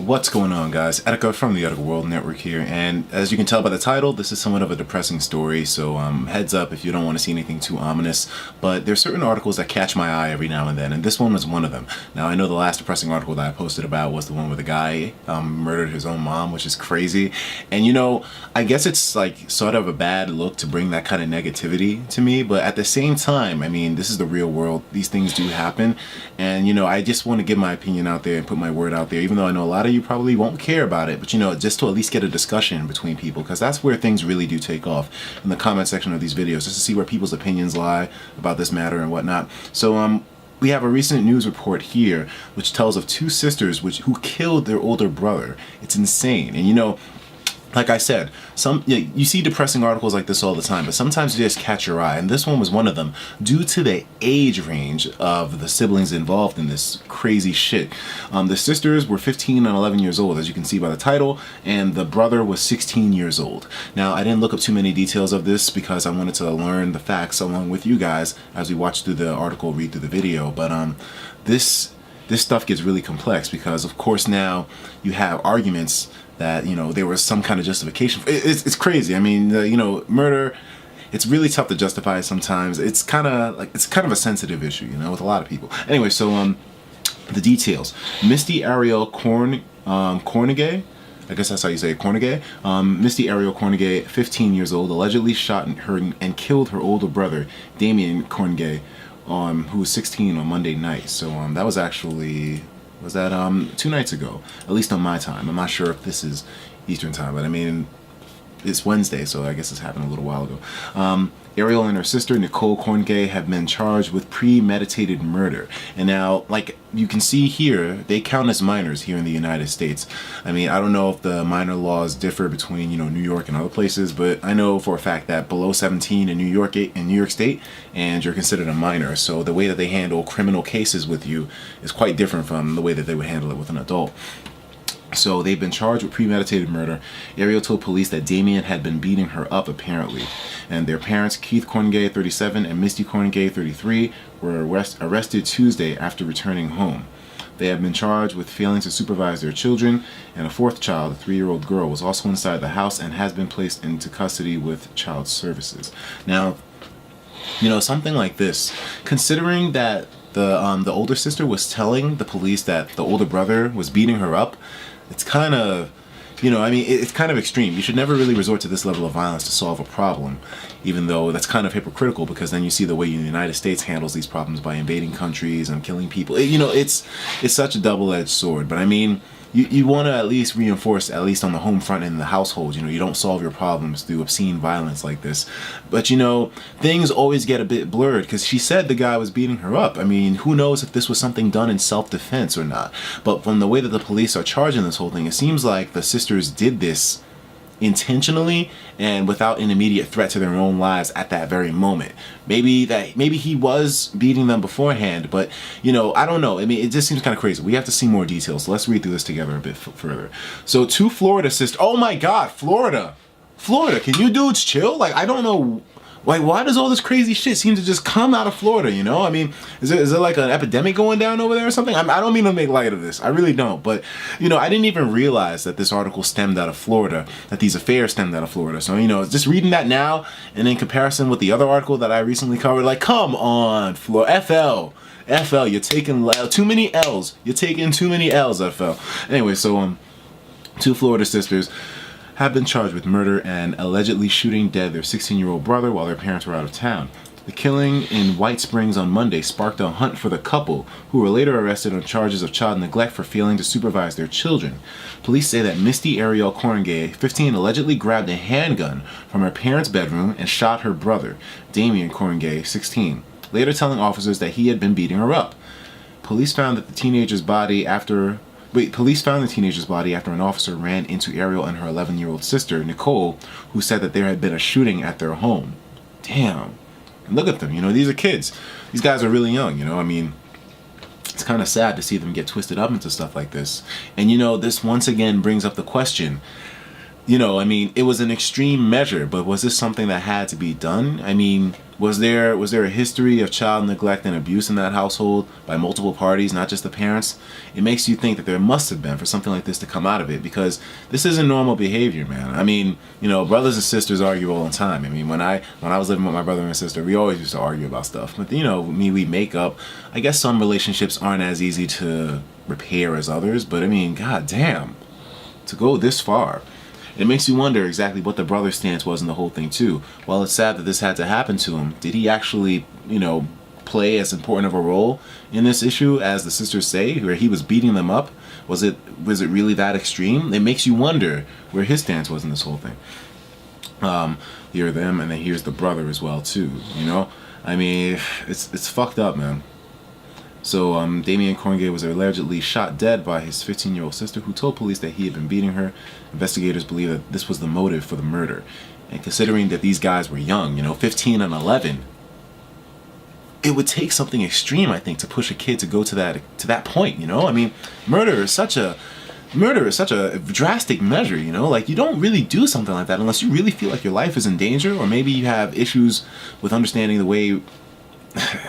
What's going on, guys? Etika from the Etika World Network here, and as you can tell by the title, this is somewhat of a depressing story, so heads up if you don't want to see anything too ominous, but there's certain articles that catch my eye every now and then, and this one was one of them. Now, I know the last depressing article that I posted about was the one where the guy murdered his own mom, which is crazy, and you know, I guess it's like sort of a bad look to bring that kind of negativity to me, but at the same time, I mean, this is the real world. These things do happen, and you know, I just want to get my opinion out there and put my word out there, even though I know a lot of you probably won't care about it, but you know, just to at least get a discussion between people, because that's where things really do take off, in the comment section of these videos, just to see where people's opinions lie about this matter and whatnot. So we have a recent news report here which tells of two sisters who killed their older brother. It's insane. And you know, like I said, you see depressing articles like this all the time, but sometimes they just catch your eye, and this one was one of them due to the age range of the siblings involved in this crazy shit. The sisters were 15 and 11 years old, as you can see by the title, and the brother was 16 years old. Now, I didn't look up too many details of this because I wanted to learn the facts along with you guys as we watch through the article, read through the video, but this stuff gets really complex because, of course, now you have arguments that, you know, there was some kind of justification. It's crazy. I mean, you know, murder, it's really tough to justify sometimes. It's kind of a sensitive issue, you know, with a lot of people. Anyway, so the details. Misty Ariel Cornegay, I guess that's how you say it, Cornegay. Misty Ariel Cornegay, 15 years old, allegedly shot her and killed her older brother, Damien Cornegay, who was 16 on Monday night. So that was actually... was that 2 nights ago, at least on my time. I'm not sure if this is Eastern time, but I mean, it's Wednesday, so I guess this happened a little while ago. Ariel and her sister, Nicole Cornegay, have been charged with premeditated murder. And now, like you can see here, they count as minors here in the United States. I mean, I don't know if the minor laws differ between, you know, New York and other places, but I know for a fact that below 17 in New York State, and you're considered a minor. So the way that they handle criminal cases with you is quite different from the way that they would handle it with an adult. So they've been charged with premeditated murder. Ariel told police that Damien had been beating her up, apparently. And their parents, Keith Cornegay, 37, and Misty Cornegay, 33, were arrested Tuesday after returning home. They have been charged with failing to supervise their children, and a fourth child, a 3-year-old girl, was also inside the house and has been placed into custody with child services. Now, you know, something like this, considering that the older sister was telling the police that the older brother was beating her up, it's kind of, you know, I mean, it's kind of extreme. You should never really resort to this level of violence to solve a problem, even though that's kind of hypocritical, because then you see the way the United States handles these problems by invading countries and killing people. You know, it's such a double-edged sword, but I mean, you want to at least reinforce, at least on the home front and in the household, you know, you don't solve your problems through obscene violence like this. But, you know, things always get a bit blurred, because she said the guy was beating her up. I mean, who knows if this was something done in self-defense or not. But from the way that the police are charging this whole thing, it seems like the sisters did this intentionally and without an immediate threat to their own lives at that very moment. Maybe he was beating them beforehand, but you know, I don't know. I mean, it just seems kind of crazy. We have to see more details. So let's read through this together a bit further. So two Florida sisters. Oh my God, Florida, can you dudes chill? Like, I don't know. Like, why does all this crazy shit seem to just come out of Florida, you know? I mean, is there like an epidemic going down over there or something? I don't mean to make light of this. I really don't. But, you know, I didn't even realize that this article stemmed out of Florida, that these affairs stemmed out of Florida. So, you know, just reading that now and in comparison with the other article that I recently covered, like, come on, Florida. FL, you're taking too many L's. You're taking too many L's, FL. Anyway, so, two Florida sisters have been charged with murder and allegedly shooting dead their 16-year-old brother while their parents were out of town. The killing in White Springs on Monday sparked a hunt for the couple, who were later arrested on charges of child neglect for failing to supervise their children. Police say that Misty Ariel Cornegay, 15, allegedly grabbed a handgun from her parents' bedroom and shot her brother, Damien Cornegay, 16, later telling officers that he had been beating her up. Police found the teenager's body after an officer ran into Ariel and her 11-year-old sister, Nicole, who said that there had been a shooting at their home. Damn. And look at them, you know, these are kids. These guys are really young, you know, I mean, it's kind of sad to see them get twisted up into stuff like this. And, you know, this once again brings up the question, you know, I mean, it was an extreme measure, but was this something that had to be done? I mean, was there a history of child neglect and abuse in that household by multiple parties, not just the parents? It makes you think that there must have been for something like this to come out of it, because this isn't normal behavior, man. I mean, you know, brothers and sisters argue all the time. I mean, when I was living with my brother and sister, we always used to argue about stuff. But you know, we make up. I guess some relationships aren't as easy to repair as others, but I mean, god damn, to go this far. It makes you wonder exactly what the brother's stance was in the whole thing too. While it's sad that this had to happen to him, did he actually, you know, play as important of a role in this issue as the sisters say, where he was beating them up? Was it really that extreme? It makes you wonder where his stance was in this whole thing. Here are them, and then here's the brother as well too. You know, I mean, it's fucked up, man. So Damien Cornegay was allegedly shot dead by his 15-year-old sister, who told police that he had been beating her. Investigators believe that this was the motive for the murder. And considering that these guys were young, you know, 15 and 11, it would take something extreme, I think, to push a kid to go to that point, you know? I mean, murder is such a drastic measure, you know? Like, you don't really do something like that unless you really feel like your life is in danger, or maybe you have issues with understanding the way.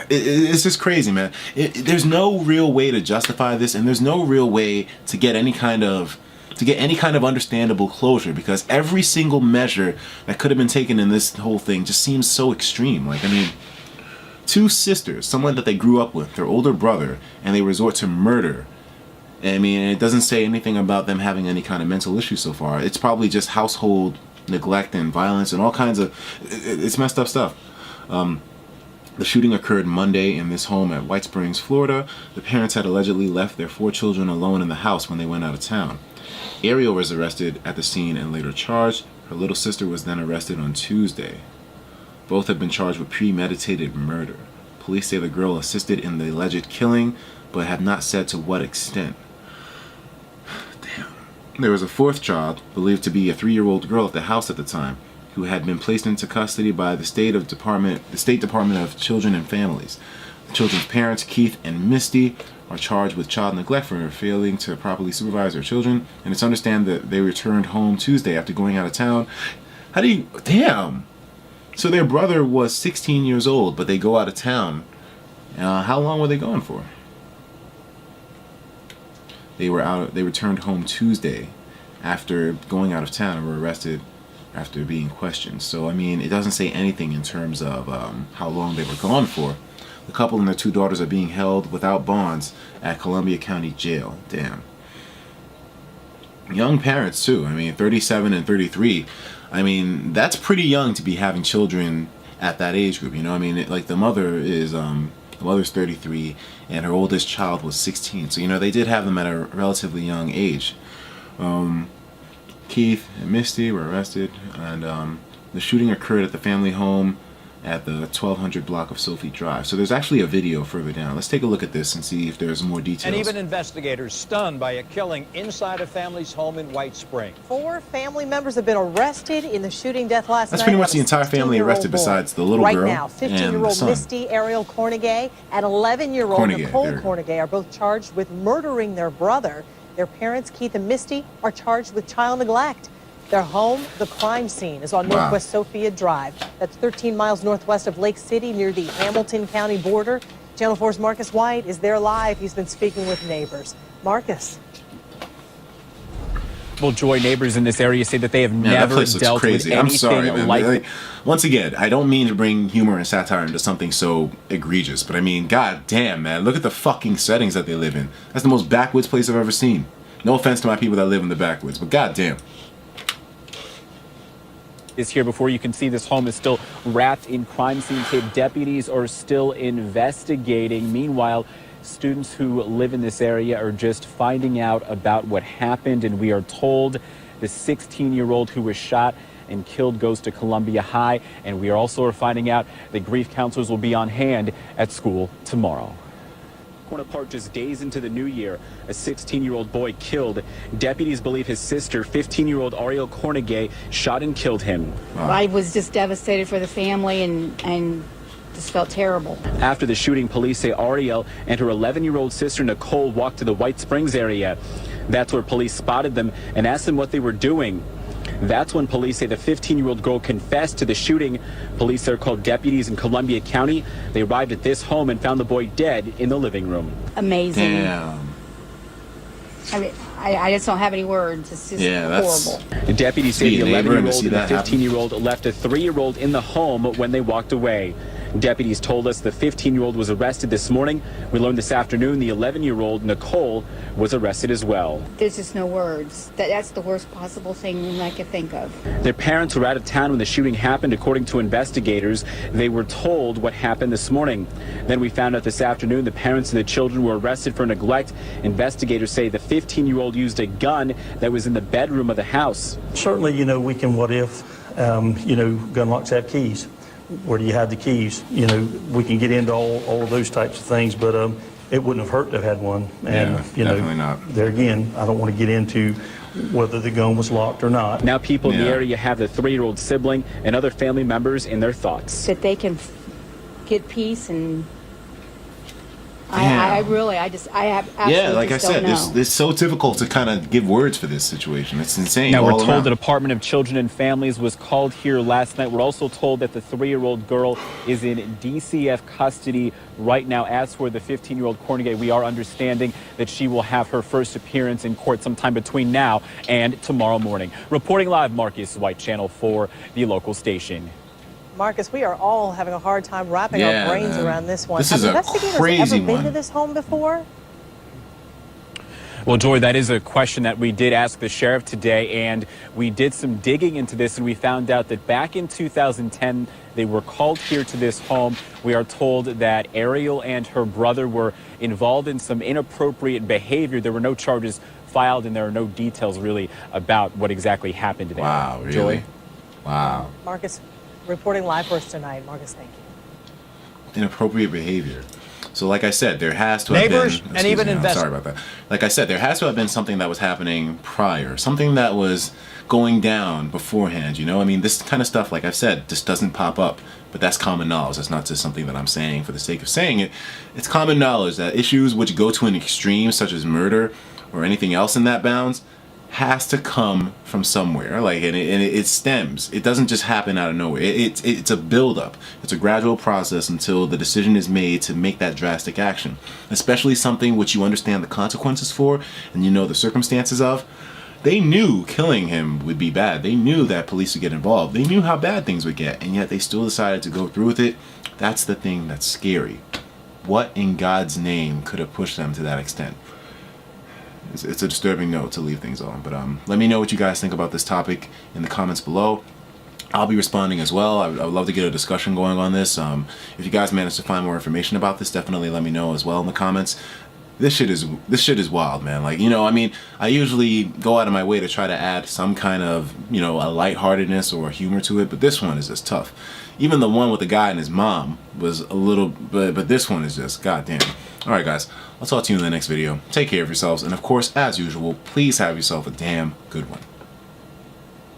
It's just crazy, man. There's no real way to justify this, and there's no real way to get any kind of understandable closure, because every single measure that could have been taken in this whole thing just seems so extreme. Like, I mean, two sisters, someone that they grew up with, their older brother, and they resort to murder. I mean, it doesn't say anything about them having any kind of mental issues so far. It's probably just household neglect and violence and all kinds of, it's messed up stuff. The shooting occurred Monday in this home at White Springs, Florida. The parents had allegedly left their 4 children alone in the house when they went out of town. Ariel was arrested at the scene and later charged. Her little sister was then arrested on Tuesday. Both have been charged with premeditated murder. Police say the girl assisted in the alleged killing, but have not said to what extent. Damn. There was a 4th child, believed to be a 3-year-old girl at the house at the time, who had been placed into custody by the State Department of Children and Families. The children's parents, Keith and Misty, are charged with child neglect for failing to properly supervise their children, and it's understood that they returned home Tuesday after going out of town. Damn! So their brother was 16 years old, but they go out of town. How long were they gone for? They returned home Tuesday after going out of town and were arrested after being questioned. So, I mean, it doesn't say anything in terms of how long they were gone for. The couple and their 2 daughters are being held without bonds at Columbia County Jail. Damn. Young parents, too. I mean, 37 and 33. I mean, that's pretty young to be having children at that age group, you know? I mean, the mother's 33, and her oldest child was 16. So, you know, they did have them at a relatively young age. Keith and Misty were arrested, and the shooting occurred at the family home at the 1200 block of Sophie Drive. So there's actually a video further down. Let's take a look at this and see if there's more details. And even investigators stunned by a killing inside a family's home in White Springs. 4 family members have been arrested in the shooting death last night. That's pretty much the entire family arrested besides the little girl. Right now, 15-year-old Misty Ariel Cornegay and 11-year-old Nicole Cornegay are both charged with murdering their brother. Their parents, Keith and Misty, are charged with child neglect. Their home, the crime scene, is on Northwest Sophia Drive. That's 13 miles northwest of Lake City near the Hamilton County border. Channel 4's Marcus White is there live. He's been speaking with neighbors. Marcus. Well, Joy, neighbors in this area say that they have never dealt with anything I'm sorry, man. like once again, I don't mean to bring humor and satire into something so egregious, but I mean, god damn, man, look at the fucking settings that they live in. That's the most backwoods place I've ever seen. No offense to my people that live in the backwoods, but god damn. Is here before you can see this home is still wrapped in crime scene tape. Deputies are still investigating. Meanwhile, students who live in this area are just finding out about what happened, and we are told the 16-year-old who was shot and killed goes to Columbia High, and we are also finding out that grief counselors will be on hand at school tomorrow. Corner Park just days into the new year, a 16-year-old boy killed. Deputies believe his sister, 15-year-old Ariel Cornegay, shot and killed him. I was just devastated for the family and just felt terrible. After the shooting, police say Ariel and her 11-year-old sister Nicole walked to the White Springs area. That's where police spotted them and asked them what they were doing. That's when police say the 15-year-old girl confessed to the shooting. Police there called deputies in Columbia County. They arrived at this home and found the boy dead in the living room. Amazing. Damn. I mean, I just don't have any words. It's just horrible. The deputies say the Be a neighbor and 11-year-old to see and the that 15-year-old left a 3-year-old in the home when they walked away. Deputies told us the 15-year-old was arrested this morning. We learned this afternoon the 11-year-old, Nicole, was arrested as well. There's just no words. That's the worst possible thing I could think of. Their parents were out of town when the shooting happened. According to investigators, they were told what happened this morning. Then we found out this afternoon the parents and the children were arrested for neglect. Investigators say the 15-year-old used a gun that was in the bedroom of the house. Certainly, you know, we can what if, you know, gun locks have keys. Where do you have the keys? You know, we can get into all of those types of things, but it wouldn't have hurt to have had one. And, Yeah, you know, definitely not. There again, I don't want to get into whether the gun was locked or not. Now people in the Yeah. area have the 3-year-old sibling and other family members in their thoughts. That they can get peace and I have absolutely Yeah, like I just said, don't know. it's so difficult to kind of give words for this situation. It's insane. Now, we're all told around. the Department of Children and Families was called here last night. We're also told that the 3-year-old girl is in DCF custody right now. As for the 15-year-old Cornegay, we are understanding that she will have her first appearance in court sometime between now and tomorrow morning. Reporting live, Marcus White, Channel 4, the local station. Marcus, we are all having a hard time wrapping Yeah, our brains man. around this one. This Have is a investigators crazy ever been one. to this home before? Well, Joy, that is a question that we did ask the sheriff today, and we did some digging into this, and we found out that back in 2010, they were called here to this home. We are told that Ariel and her brother were involved in some inappropriate behavior. There were no charges filed, and there are no details really about what exactly happened today. Wow, really? Joy? Wow. Marcus, reporting live for us tonight. Marcus, thank you. Inappropriate behavior. So like I said, there has to have Neighbors been... and even I'm investors. sorry about that. Like I said, there has to have been something that was happening prior. Something that was going down beforehand, you know? I mean, this kind of stuff, like I've said, just doesn't pop up. But that's common knowledge. That's not just something that I'm saying for the sake of saying it. It's common knowledge that issues which go to an extreme, such as murder or anything else in that bounds, has to come from somewhere. Like, and it stems. It doesn't just happen out of nowhere. It's a buildup. It's a gradual process until the decision is made to make that drastic action. Especially something which you understand the consequences for and you know the circumstances of. They knew killing him would be bad. They knew that police would get involved. They knew how bad things would get, and yet they still decided to go through with it. That's the thing that's scary. What in God's name could have pushed them to that extent? It's a disturbing note to leave things on. But let me know what you guys think about this topic in the comments below. I'll be responding as well. I would love to get a discussion going on this. If you guys manage to find more information about this, definitely let me know as well in the comments. This shit is wild, man. Like, you know, I mean, I usually go out of my way to try to add some kind of, you know, a lightheartedness or a humor to it, but this one is just tough. Even the one with the guy and his mom was a little, but this one is just goddamn. All right, guys, I'll talk to you in the next video. Take care of yourselves, and of course, as usual, please have yourself a damn good one.